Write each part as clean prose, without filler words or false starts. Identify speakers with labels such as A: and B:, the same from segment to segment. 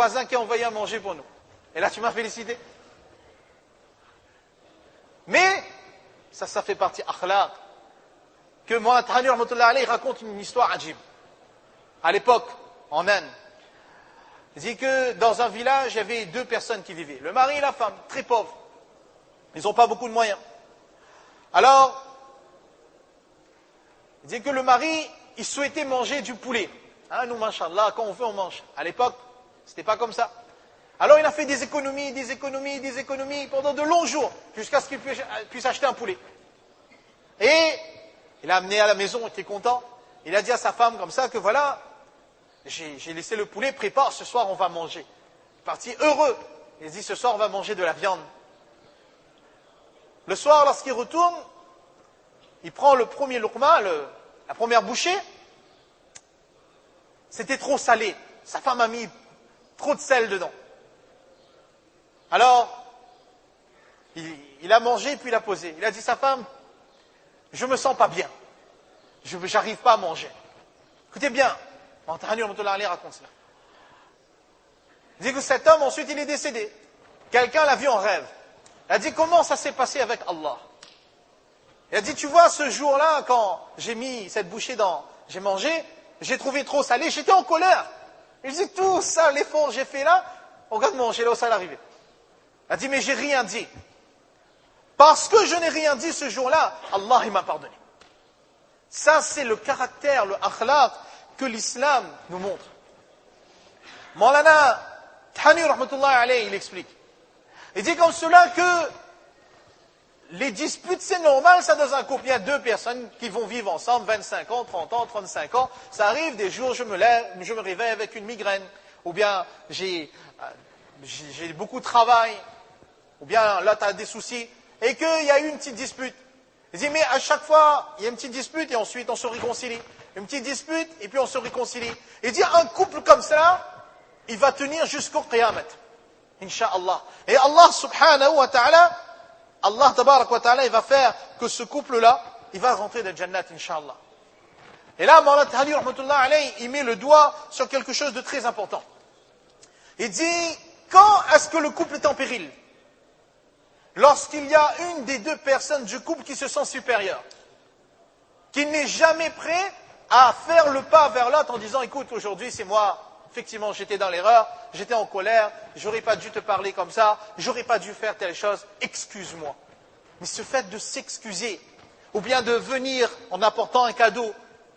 A: voisin qui a envoyé à manger pour nous. Et là, tu m'as félicité. Mais, ça fait partie akhlaq. Que Mohamed Hani rahmatullah alayhi raconte une histoire ajib. À l'époque, en Inde, il dit que dans un village, il y avait 2 personnes qui vivaient. Le mari et la femme, très pauvres. Ils n'ont pas beaucoup de moyens. Alors, il dit que le mari, il souhaitait manger du poulet. Hein, nous, machallah, quand on veut, on mange. À l'époque, c'était pas comme ça. Alors, il a fait des économies pendant de longs jours, jusqu'à ce qu'il puisse acheter un poulet. Et il a amené à la maison, il était content. Il a dit à sa femme comme ça que voilà, j'ai laissé le poulet, prépare, ce soir on va manger. Il est parti heureux. Il dit ce soir on va manger de la viande. Le soir, lorsqu'il retourne, il prend le premier lourma, la première bouchée. C'était trop salé. Sa femme a mis trop de sel dedans. Alors, il a mangé puis il a posé. Il a dit à sa femme, je me sens pas bien. J'arrive pas à manger. Écoutez bien, Mohamed Hani raconte cela. Il dit que cet homme, ensuite, il est décédé. Quelqu'un l'a vu en rêve. Il a dit, comment ça s'est passé avec Allah? Il a dit, tu vois, ce jour-là, quand j'ai mis cette bouchée j'ai mangé, j'ai trouvé trop salé, j'étais en colère. Il dit, tout ça, l'effort que j'ai fait là, regarde manger là où ça est arrivé. Il a dit, mais j'ai rien dit. Parce que je n'ai rien dit ce jour-là, Allah, il m'a pardonné. Ça, c'est le caractère, le akhlaq que l'islam nous montre. Maulana Hani rahmatullah alayhi, il explique. Il dit comme cela que les disputes, c'est normal, ça dans un couple. Il y a 2 personnes qui vont vivre ensemble, 25 ans, 30 ans, 35 ans. Ça arrive des jours, je me réveille avec une migraine. Ou bien, j'ai beaucoup de travail. Ou bien, là, tu as des soucis. Et qu'il y a eu une petite dispute. Il dit, mais à chaque fois, il y a une petite dispute et ensuite on se réconcilie. Une petite dispute et puis on se réconcilie. Il dit, un couple comme ça, il va tenir jusqu'au Qiyamah. Inch'Allah. Et Allah subhanahu wa ta'ala, Allah tabarak wa ta'ala, il va faire que ce couple-là, il va rentrer dans le Jannat, Inch'Allah. Et là, Maulana Ali rahmatullah alayhi, il met le doigt sur quelque chose de très important. Il dit, quand est-ce que le couple est en péril? Lorsqu'il y a une des 2 personnes du couple qui se sent supérieure, qui n'est jamais prêt à faire le pas vers l'autre en disant, écoute, aujourd'hui c'est moi, effectivement j'étais dans l'erreur, j'étais en colère, j'aurais pas dû te parler comme ça, j'aurais pas dû faire telle chose, excuse-moi. Mais ce fait de s'excuser, ou bien de venir en apportant un cadeau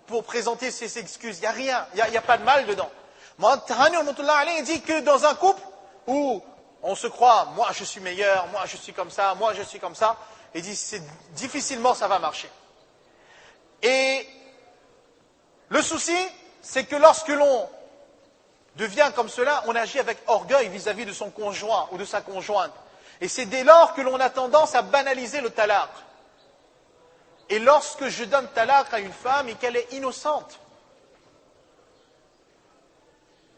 A: pour présenter ses excuses, il n'y a rien, il n'y a pas de mal dedans. Mohamed Hani rahmatullah alayhi dit que dans un couple où on se croit, moi je suis meilleur, moi je suis comme ça, moi je suis comme ça. Il dit, difficilement ça va marcher. Et le souci, c'est que lorsque l'on devient comme cela, on agit avec orgueil vis-à-vis de son conjoint ou de sa conjointe. Et c'est dès lors que l'on a tendance à banaliser le talaq. Et lorsque je donne talaq à une femme et qu'elle est innocente,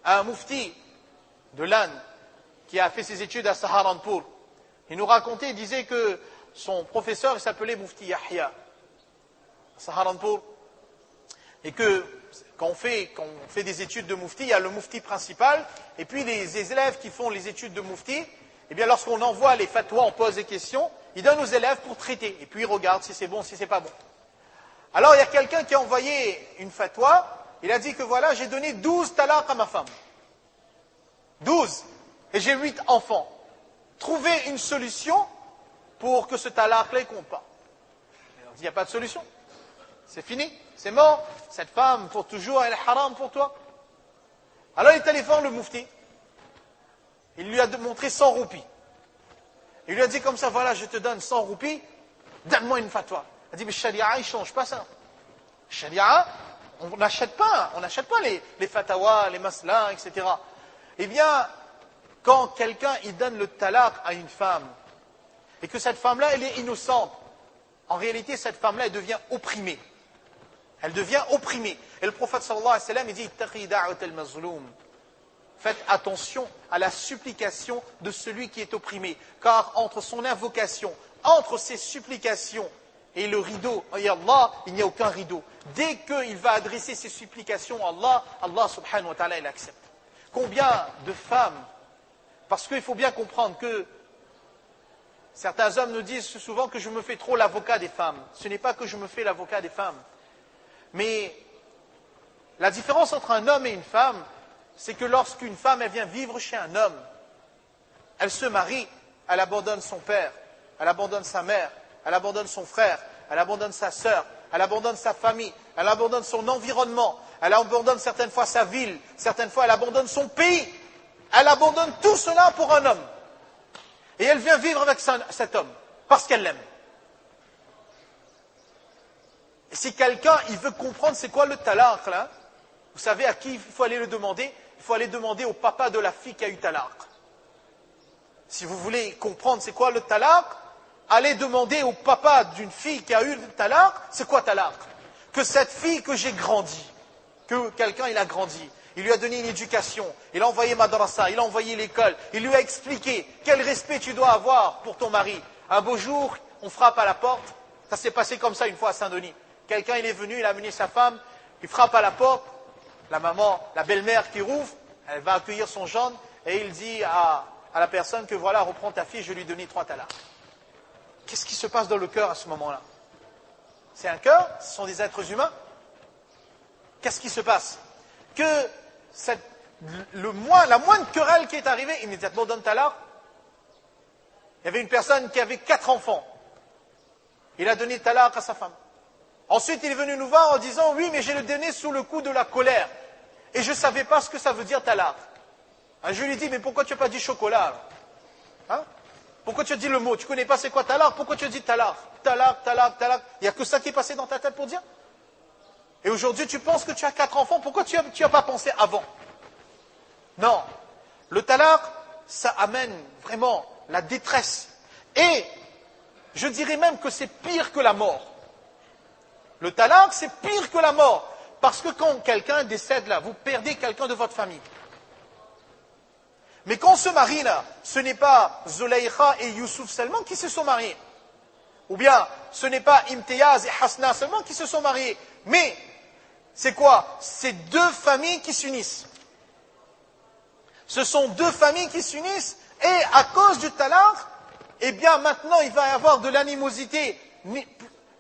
A: un mufti de l'Inde, qui a fait ses études à Saharanpur. Il nous racontait, il disait que son professeur s'appelait Mufti Yahya, à Saharanpur, et que quand on fait des études de Mufti, il y a le Mufti principal, et puis les élèves qui font les études de Mufti, eh bien lorsqu'on envoie les fatwas, on pose des questions, il donne aux élèves pour traiter, et puis il regarde si c'est bon, si c'est pas bon. Alors il y a quelqu'un qui a envoyé une fatwa, il a dit que voilà, j'ai donné 12 talaq à ma femme. 12. Et j'ai 8 enfants. Trouvez une solution pour que ce talaq-là ne compte pas. Il n'y a pas de solution. C'est fini, c'est mort. Cette femme, pour toujours, elle est haram pour toi. Alors il téléphone le mufti. Il lui a montré 100 roupies. Il lui a dit comme ça, voilà, je te donne 100 roupies, donne-moi une fatwa. Il a dit, mais Sharia, il ne change pas ça. Sharia, on n'achète pas les fatawas, les maslas, etc. Eh bien, quand quelqu'un il donne le talaq à une femme, et que cette femme-là, elle est innocente, en réalité, cette femme-là, elle devient opprimée. Elle devient opprimée. Et le prophète sallallahu alayhi wa sallam, il dit, ittaqi da'wat al-mazloum. Faites attention à la supplication de celui qui est opprimé. Car entre son invocation, entre ses supplications et le rideau, et Allah, il n'y a aucun rideau. Dès qu'il va adresser ses supplications à Allah, Allah subhanahu wa ta'ala, il accepte. combien de femmes, parce qu'il faut bien comprendre que certains hommes nous disent souvent que je me fais trop l'avocat des femmes. Ce n'est pas que je me fais l'avocat des femmes. Mais la différence entre un homme et une femme, c'est que lorsqu'une femme elle vient vivre chez un homme, elle se marie, elle abandonne son père, elle abandonne sa mère, elle abandonne son frère, elle abandonne sa sœur, elle abandonne sa famille, elle abandonne son environnement, elle abandonne certaines fois sa ville, certaines fois elle abandonne son pays. Elle abandonne tout cela pour un homme. Et elle vient vivre avec cet homme, parce qu'elle l'aime. Et si quelqu'un il veut comprendre c'est quoi le talaq, là, vous savez à qui il faut aller le demander? Il faut aller demander au papa de la fille qui a eu talaq. Si vous voulez comprendre c'est quoi le talaq, allez demander au papa d'une fille qui a eu le talaq, c'est quoi talaq? Que cette fille que j'ai grandi, que quelqu'un il a grandi, il lui a donné une éducation, il a envoyé madrasa, il a envoyé l'école, il lui a expliqué quel respect tu dois avoir pour ton mari. Un beau jour, on frappe à la porte, ça s'est passé comme ça une fois à Saint-Denis. Quelqu'un il est venu, il a amené sa femme, il frappe à la porte, la maman, la belle-mère qui rouvre, elle va accueillir son gendre et il dit à la personne que voilà, reprends ta fille, je lui ai donné 3 talaqs. Qu'est-ce qui se passe dans le cœur à ce moment-là? C'est un cœur? Ce sont des êtres humains? Qu'est-ce qui se passe? Que la moindre querelle qui est arrivée, immédiatement donne talaq. Il y avait une personne qui avait 4 enfants. Il a donné talaq à sa femme. Ensuite, il est venu nous voir en disant, oui, mais j'ai le donné sous le coup de la colère. Et je ne savais pas ce que ça veut dire talaq. Je lui ai dit, mais pourquoi tu n'as pas dit chocolat? Hein? Pourquoi tu as dit le mot? Tu ne connais pas c'est quoi talaq? Pourquoi tu as dit talaq? Talaq, talaq, talaq. Il n'y a que ça qui est passé dans ta tête pour dire? Et aujourd'hui, tu penses que tu as 4 enfants, pourquoi tu n'as pas pensé avant? Non. Le talaq, ça amène vraiment la détresse. Et je dirais même que c'est pire que la mort. Le talaq, c'est pire que la mort. Parce que quand quelqu'un décède là, vous perdez quelqu'un de votre famille. Mais quand on se marie là, ce n'est pas Zulaykha et Youssouf seulement qui se sont mariés. Ou bien, ce n'est pas Imtiyaz et Hasna seulement qui se sont mariés. Mais, c'est quoi? C'est 2 familles qui s'unissent. Ce sont 2 familles qui s'unissent et à cause du talaq, eh bien maintenant il va y avoir de l'animosité,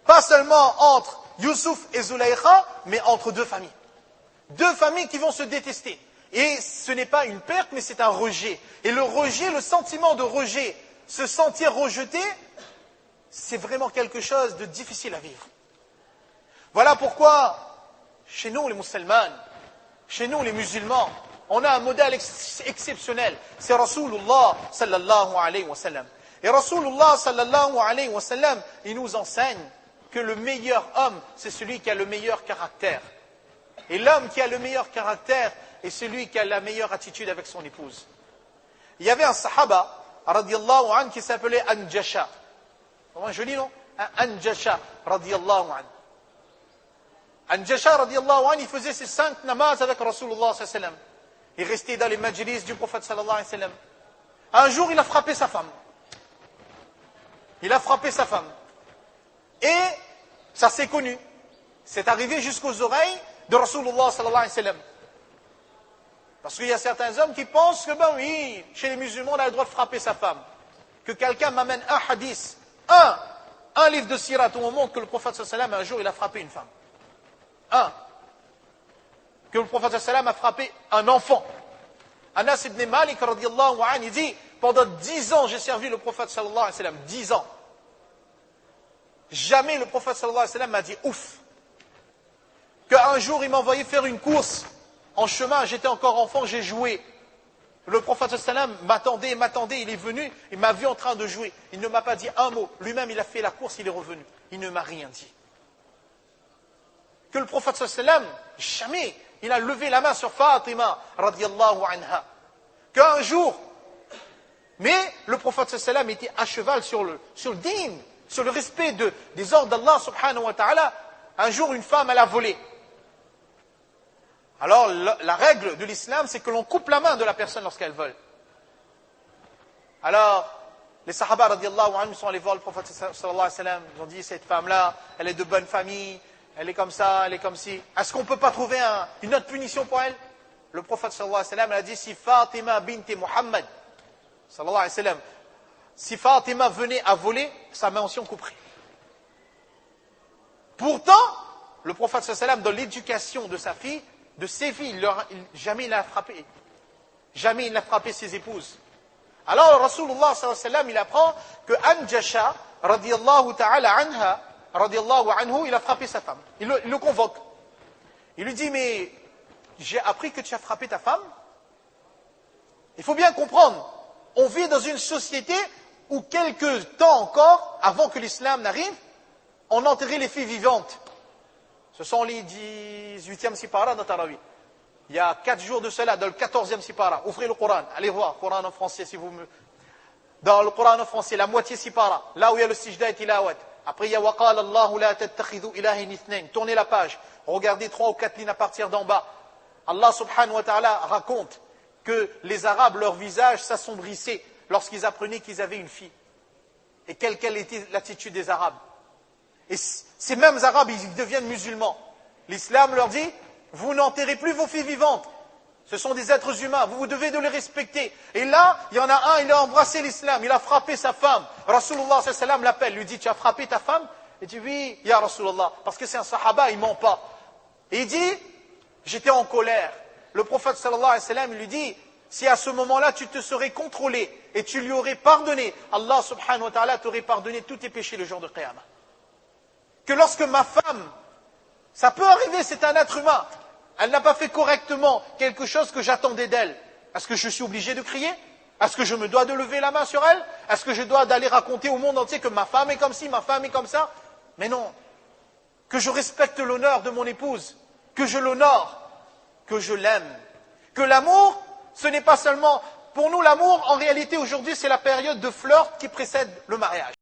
A: pas seulement entre Youssouf et Zulaykha, mais entre 2 familles. 2 familles qui vont se détester. Et ce n'est pas une perte, mais c'est un rejet. Et le rejet, le sentiment de rejet, se sentir rejeté, c'est vraiment quelque chose de difficile à vivre. Voilà pourquoi, chez nous les musulmans, chez nous les musulmans, on a un modèle exceptionnel. C'est Rasulullah sallallahu alayhi wa sallam. Et Rasulullah sallallahu alayhi wa sallam, il nous enseigne que le meilleur homme, c'est celui qui a le meilleur caractère. Et l'homme qui a le meilleur caractère est celui qui a la meilleure attitude avec son épouse. Il y avait un sahaba, radiyallahu anhu, qui s'appelait Anjasha. Comment un joli nom? Anjasha, radiyallahu anhu. Anjasha, radiyallahu anhu, il faisait ses 5 namazes avec Rasulullah sallallahu alayhi wa sallam. Il restait dans les majlis du prophète sallallahu alayhi wa sallam. Un jour, il a frappé sa femme. Il a frappé sa femme. Et ça s'est connu. C'est arrivé jusqu'aux oreilles de Rasulullah sallallahu alayhi wa sallam. Parce qu'il y a certains hommes qui pensent que, ben oui, chez les musulmans, on a le droit de frapper sa femme. Que quelqu'un m'amène un hadith, un livre de sirat où on montre que le prophète sallallahu alayhi wa sallam, un jour, il a frappé une femme. Que le prophète sallallahu alayhi wa sallam a frappé un enfant. Anas ibn Malik, radiyallahu anhu, il dit, pendant 10 ans, j'ai servi le prophète sallallahu alayhi wa sallam. 10 ans. Jamais le prophète sallallahu alayhi wa sallam m'a dit ouf. Qu'un jour, il m'a envoyé faire une course. En chemin, j'étais encore enfant, j'ai joué. Le prophète sallallahu alayhi wa sallam m'attendait, il est venu, il m'a vu en train de jouer. Il ne m'a pas dit un mot. Lui-même, il a fait la course, il est revenu. Il ne m'a rien dit. Que le prophète sallallahu alayhi wa sallam, jamais, il a levé la main sur Fatima, radiyallahu anha. Qu'un jour, mais le prophète sallallahu alayhi wa sallam était à cheval sur le din, sur le respect des ordres d'Allah subhanahu wa ta'ala. Un jour, une femme, elle a volé. Alors, la règle de l'islam, c'est que l'on coupe la main de la personne lorsqu'elle vole. Alors, les sahaba radiyallahu anhum sont allés voir le prophète sallallahu alayhi wa sallam. Ils ont dit, cette femme-là, elle est de bonne famille, elle est comme ça, elle est comme ci. Est-ce qu'on ne peut pas trouver une autre punition pour elle? le prophète sallallahu alayhi wa sallam a dit, si Fatima binti Muhammad, sallallahu alayhi wa sallam, si Fatima venait à voler, sa main aussi on couperait. Pourtant, le prophète sallallahu alayhi wa sallam, dans l'éducation de sa fille, de ses filles, jamais il l'a frappé. Jamais il n'a frappé ses épouses. Alors, Rasulullah sallallahu alayhi wa sallam, il apprend que Anjasha, radiyallahu ta'ala anha, radiyallahu anhu, il a frappé sa femme. Il le convoque. Il lui dit, mais j'ai appris que tu as frappé ta femme. Il faut bien comprendre, on vit dans une société où quelques temps encore, avant que l'islam n'arrive, on enterrait les filles vivantes. Ce sont les 18e sipara dans Tarawih. Il y a 4 jours de cela, dans le 14e sipara. Ouvrez le Coran, allez voir, Coran en français si vous me... Dans le Coran en français, la moitié sipara, là où il y a le sijda et tilawat. Après, il y a waqala Allahu la tattakhidhu ilahin ithnain. Tournez la page, regardez 3 ou 4 lignes à partir d'en bas. Allah subhanahu wa ta'ala raconte que les Arabes, leur visage s'assombrissait lorsqu'ils apprenaient qu'ils avaient une fille. Et quelle était l'attitude des Arabes. Et ces mêmes Arabes, ils deviennent musulmans. L'islam leur dit, vous n'enterrez plus vos filles vivantes. Ce sont des êtres humains, vous devez de les respecter. Et là, il y en a un, il a embrassé l'islam, il a frappé sa femme. Rasulullah sallallahu alayhi wa sallam l'appelle, lui dit, tu as frappé ta femme? Il dit, oui, ya Rasulullah, parce que c'est un sahaba, il ment pas. Et il dit, j'étais en colère. Le prophète sallallahu alayhi wa sallam, il lui dit, si à ce moment-là, tu te serais contrôlé et tu lui aurais pardonné, Allah subhanahu wa ta'ala t'aurait pardonné tous tes péchés le jour de Qiyamah. Que lorsque ma femme, ça peut arriver, c'est un être humain, elle n'a pas fait correctement quelque chose que j'attendais d'elle. Est-ce que je suis obligé de crier? Est-ce que je me dois de lever la main sur elle? Est-ce que je dois d'aller raconter au monde entier que ma femme est comme ci, ma femme est comme ça? Mais non. Que je respecte l'honneur de mon épouse, que je l'honore, que je l'aime. Que l'amour, ce n'est pas seulement... Pour nous, l'amour, en réalité, aujourd'hui, c'est la période de flirt qui précède le mariage.